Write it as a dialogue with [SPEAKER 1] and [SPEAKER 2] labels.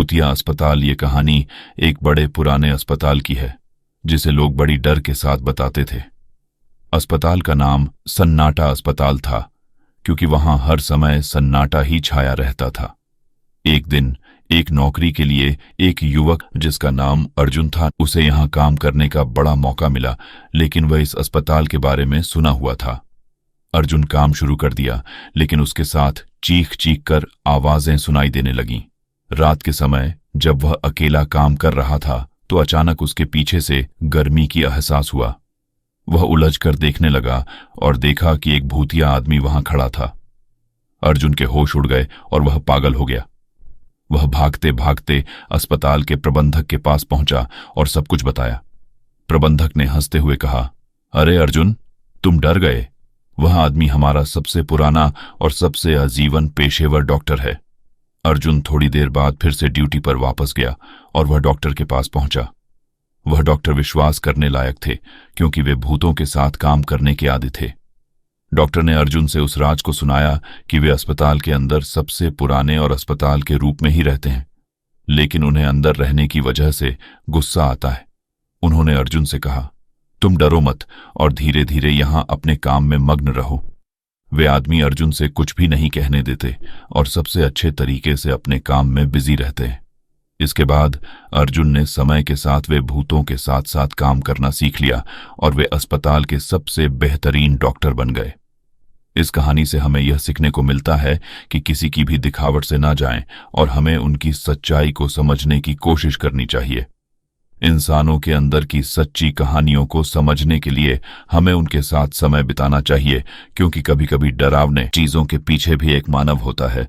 [SPEAKER 1] भूतिया अस्पताल। ये कहानी एक बड़े पुराने अस्पताल की है जिसे लोग बड़ी डर के साथ बताते थे। अस्पताल का नाम सन्नाटा अस्पताल था क्योंकि वहां हर समय सन्नाटा ही छाया रहता था। एक दिन एक नौकरी के लिए एक युवक जिसका नाम अर्जुन था, उसे यहां काम करने का बड़ा मौका मिला, लेकिन वह इस अस्पताल के बारे में सुना हुआ था। अर्जुन काम शुरू कर दिया, लेकिन उसके साथ चीख चीख कर आवाजें सुनाई देने लगीं। रात के समय जब वह अकेला काम कर रहा था तो अचानक उसके पीछे से गर्मी की एहसास हुआ। वह उलझकर देखने लगा और देखा कि एक भूतिया आदमी वहां खड़ा था। अर्जुन के होश उड़ गए और वह पागल हो गया। वह भागते भागते अस्पताल के प्रबंधक के पास पहुंचा और सब कुछ बताया। प्रबंधक ने हंसते हुए कहा, अरे अर्जुन, तुम डर गए। वह आदमी हमारा सबसे पुराना और सबसे आजीवन पेशेवर डॉक्टर है। अर्जुन थोड़ी देर बाद फिर से ड्यूटी पर वापस गया और वह डॉक्टर के पास पहुंचा। वह डॉक्टर विश्वास करने लायक थे क्योंकि वे भूतों के साथ काम करने के आदी थे। डॉक्टर ने अर्जुन से उस राज को सुनाया कि वे अस्पताल के अंदर सबसे पुराने और अस्पताल के रूप में ही रहते हैं, लेकिन उन्हें अंदर रहने की वजह से गुस्सा आता है। उन्होंने अर्जुन से कहा, तुम डरो मत और धीरे धीरे यहां अपने काम में मग्न रहो। वे आदमी अर्जुन से कुछ भी नहीं कहने देते और सबसे अच्छे तरीके से अपने काम में बिजी रहते हैं। इसके बाद अर्जुन ने समय के साथ वे भूतों के साथ साथ काम करना सीख लिया और वे अस्पताल के सबसे बेहतरीन डॉक्टर बन गए। इस कहानी से हमें यह सीखने को मिलता है कि किसी की भी दिखावट से ना जाएं और हमें उनकी सच्चाई को समझने की कोशिश करनी चाहिए। इंसानों के अंदर की सच्ची कहानियों को समझने के लिए हमें उनके साथ समय बिताना चाहिए, क्योंकि कभी कभी डरावने चीजों के पीछे भी एक मानव होता है